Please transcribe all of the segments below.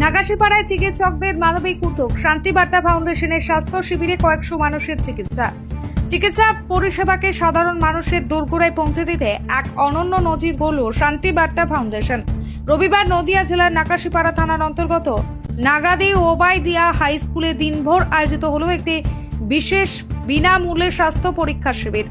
নাগাশিপাড়ায় চিকিৎসকদের মানবিক উদ্যোগ শান্তিবার্তা ফাউন্ডেশনের স্বাস্থ্য শিবিরে কয়েকশো মানুষের চিকিৎসা পরিষেবাকে সাধারণ মানুষের দোরগোড়ায় পৌঁছে দিতে এক অনন্য নজির গড়ল শান্তিবার্তা ফাউন্ডেশন। রবিবার নদিয়া জেলার নাগাশিপাড়া থানার অন্তর্গত নাগাদি ওবায়দিয়া হাই স্কুলে দিনভর আয়োজিত হলো একটি বিশেষ বিনামূল্যে স্বাস্থ্য পরীক্ষা শিবির।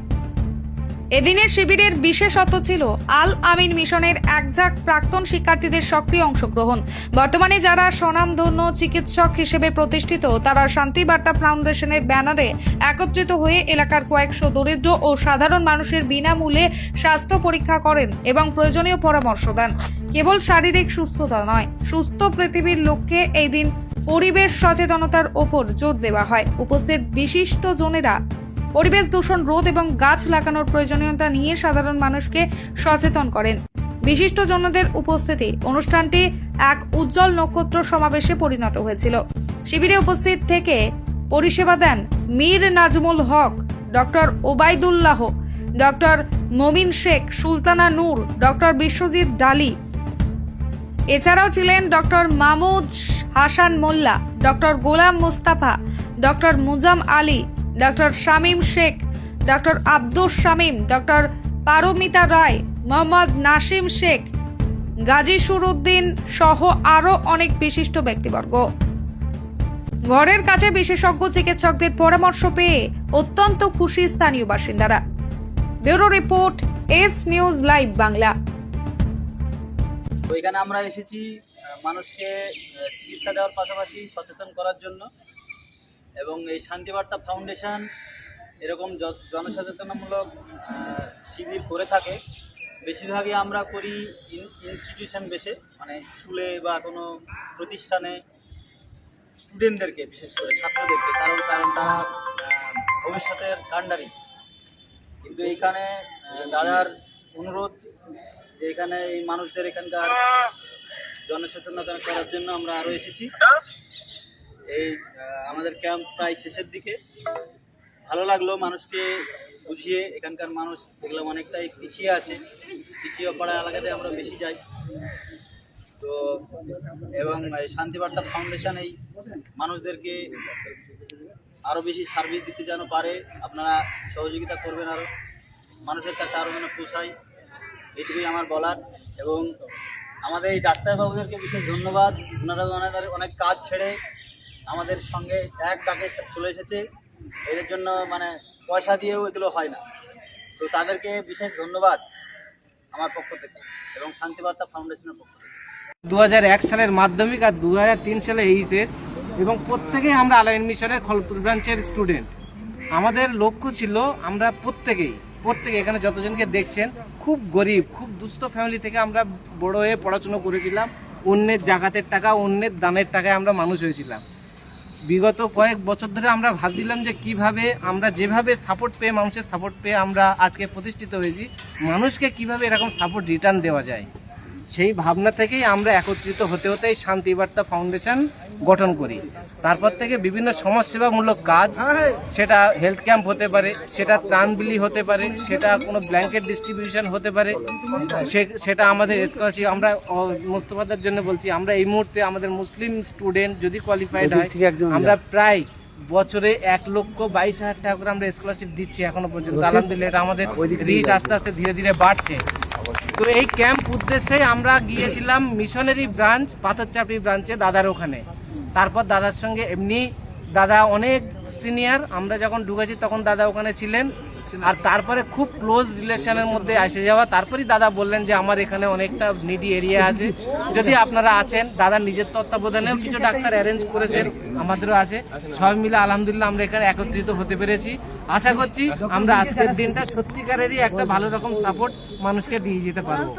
এদিনের শিবিরের বিশেষত্ব ছিল আল আমিন মিশনের একঝাঁক প্রাক্তন শিক্ষার্থীদের সক্রিয় অংশগ্রহণ। বর্তমানে যারা স্বনামধন্য চিকিৎসক হিসেবে প্রতিষ্ঠিত তারা শান্তিবার্তা ফাউন্ডেশনের ব্যানারে একত্রিত হয়ে এলাকার কয়েকশো দরিদ্র ও সাধারণ মানুষের বিনামূল্যে স্বাস্থ্য পরীক্ষা করেন এবং প্রয়োজনীয় পরামর্শ দেন। কেবল শারীরিক সুস্থতা নয়, সুস্থ পৃথিবীর লক্ষ্যে এই দিন পরিবেশ সচেতনতার ওপর জোর দেওয়া হয়। উপস্থিত বিশিষ্ট জনেরা পরিবেশ দূষণ রোধ এবং গাছ লাগানোর প্রয়োজনীয়তা নিয়ে সাধারণ মানুষকে সচেতন করেন। বিশিষ্ট জনদের উপস্থিতি অনুষ্ঠানটি এক উজ্জ্বল নক্ষত্র সমাবেশে পরিণত হয়েছিল। শিবিরে উপস্থিত থেকে পরিষেবা দেন Mir Nazmul Haque, doctor Obaidullah, doctor Momin Sheikh, Sultana Noor, doctor Biswajit Dali. এছাড়াও ছিলেন doctor Mahmud Hasan Molla, doctor Golam Mustafa, doctor Muzam Ali, doctor Shamim Sheikh, doctor Abdus Shamim, doctor Paromita Roy, Mohammad Nasim Sheikh, Gazi Suruddin সহ আরও অনেক বিশিষ্ট ব্যক্তিবর্গ। ঘরের কাছে বিশেষজ্ঞ চিকিৎসকদের পরামর্শ পেয়ে অত্যন্ত খুশি স্থানীয় বাসিন্দারা। Bureau report, S news live Bangla. তো এখানে আমরা এসেছি মানুষকে চিকিৎসা দেওয়ার পাশাপাশি সচেতন করার জন্য, এবং এই শান্তিবার্তা ফাউন্ডেশন এরকম জনসচেতনমূলক শিবির করে থাকে। বেশিরভাগই আমরা করি ইনস্টিটিউশন বেসে, মানে স্কুলে বা কোনো প্রতিষ্ঠানে স্টুডেন্টদেরকে, বিশেষ করে ছাত্রদেরকে, কারণ তারা ভবিষ্যতের কাণ্ডারি। কিন্তু এইখানে দাদার অনুরোধ যে এখানে এই মানুষদের এখানকার জনসচেতনতা করার জন্য আমরা আরও এসেছি। এই আমাদের ক্যাম্প প্রায় শেষের দিকে। ভালো লাগলো মানুষকে বুঝিয়ে। এখানকার মানুষ দেখলাম অনেকটাই পিছিয়ে আছে, পিছিয়ে পড়া এলাকাতে আমরা বেশি যাই। তো এবং এই শান্তিবার্তা ফাউন্ডেশন এই মানুষদেরকে আরও বেশি সার্ভিস দিতে যেন পারে, আপনারা সহযোগিতা করবেন, আরও মানুষের কাছে আরও যেন পৌঁছায়, এটুকুই আমার বলার। এবং আমাদের এই ডাক্তারবাবুদেরকে বিশেষ ধন্যবাদ। ওনারা অনেক কাজ ছেড়ে আমাদের সঙ্গে এক ডাকে চলে এসেছে। এর জন্য মানে পয়সা দিয়েও এগুলো হয় না। তো তাদেরকে বিশেষ ধন্যবাদ আমার পক্ষ থেকে এবং শান্তিবার্তা ফাউন্ডেশনের পক্ষ থেকে। 2001 সালের মাধ্যমিক আর 2003 সালে এইচএস, এবং প্রত্যেকেই আমরা আল আমিন মিশনের খলপুর ব্রাঞ্চের স্টুডেন্ট। আমাদের লক্ষ্য ছিল আমরা প্রত্যেকে এখানে যতজনকে দেখছেন খুব গরিব, খুব দুস্থ ফ্যামিলি থেকে আমরা বড় হয়ে পড়াশুনো করেছিলাম। অন্যের জাকাতের টাকা, অন্যের দানের টাকায় আমরা মানুষ হয়েছিলাম। বিগত কয়েক বছর ধরে আমরা ভাবছিলাম যে কিভাবে আমরা যেভাবে সাপোর্ট পেয়ে, মানুষের সাপোর্ট পেয়ে আমরা আজকে প্রতিষ্ঠিত হয়েছি, মানুষকে কিভাবে এরকম সাপোর্ট রিটার্ন দেওয়া যায়। সেই ভাবনা থেকেই আমরা একত্রিত হতে এই শান্তিবার্তা ফাউন্ডেশন গঠন করি। তারপর থেকে বিভিন্ন সমাজসেবামূলক কাজ, সেটা হেলথ ক্যাম্প হতে পারে, সেটা ত্রাণ বিলি হতে পারে, সেটা কোনো ব্ল্যাঙ্কেট ডিস্ট্রিবিউশন হতে পারে, সেটা আমাদের স্কলারশিপ। আমরা মোস্তফাদের জন্য বলছি, আমরা এই মুহূর্তে আমাদের মুসলিম স্টুডেন্ট যদি কোয়ালিফাইড হয়, আমরা প্রায় বছরে 1,22,000 টাকা করে আমরা স্কলারশিপ দিচ্ছি এখনো পর্যন্ত। আলহামদুলিল্লাহ, এটা আমাদের রিচ আস্তে আস্তে ধীরে ধীরে বাড়ছে। তো এই ক্যাম্প উদ্দেশ্যে আমরা গিয়েছিলাম মিশনারি ব্রাঞ্চ, পাথরচাপড়ি ব্রাঞ্চে, দাদার ওখানে। তারপর দাদার সঙ্গে এমনি দাদা অনেক সিনিয়র, আমরা যখন ঢুকেছি তখন দাদা ওখানে ছিলেন। আর তারপরে খুব ক্লোজ রিলেশনের মধ্যে এসে যাওয়া, তারপরেই দাদা বললেন যে আমার এখানে অনেকটা নিডি এরিয়া আছে, যদি আপনারা আছেন। দাদা নিজের তত্ত্বাবধানেও কিছু ডাক্তার অ্যারেঞ্জ করেছেন, আমাদেরও আছে। সবাই মিলে আলহামদুলিল্লাহ আমরা এখানে একত্রিত হতে পেরেছি। আশা করছি আমরা আজকের দিনটা সত্যিকারেরই একটা ভালো রকম সাপোর্ট মানুষকে দিয়ে যেতে পারবো।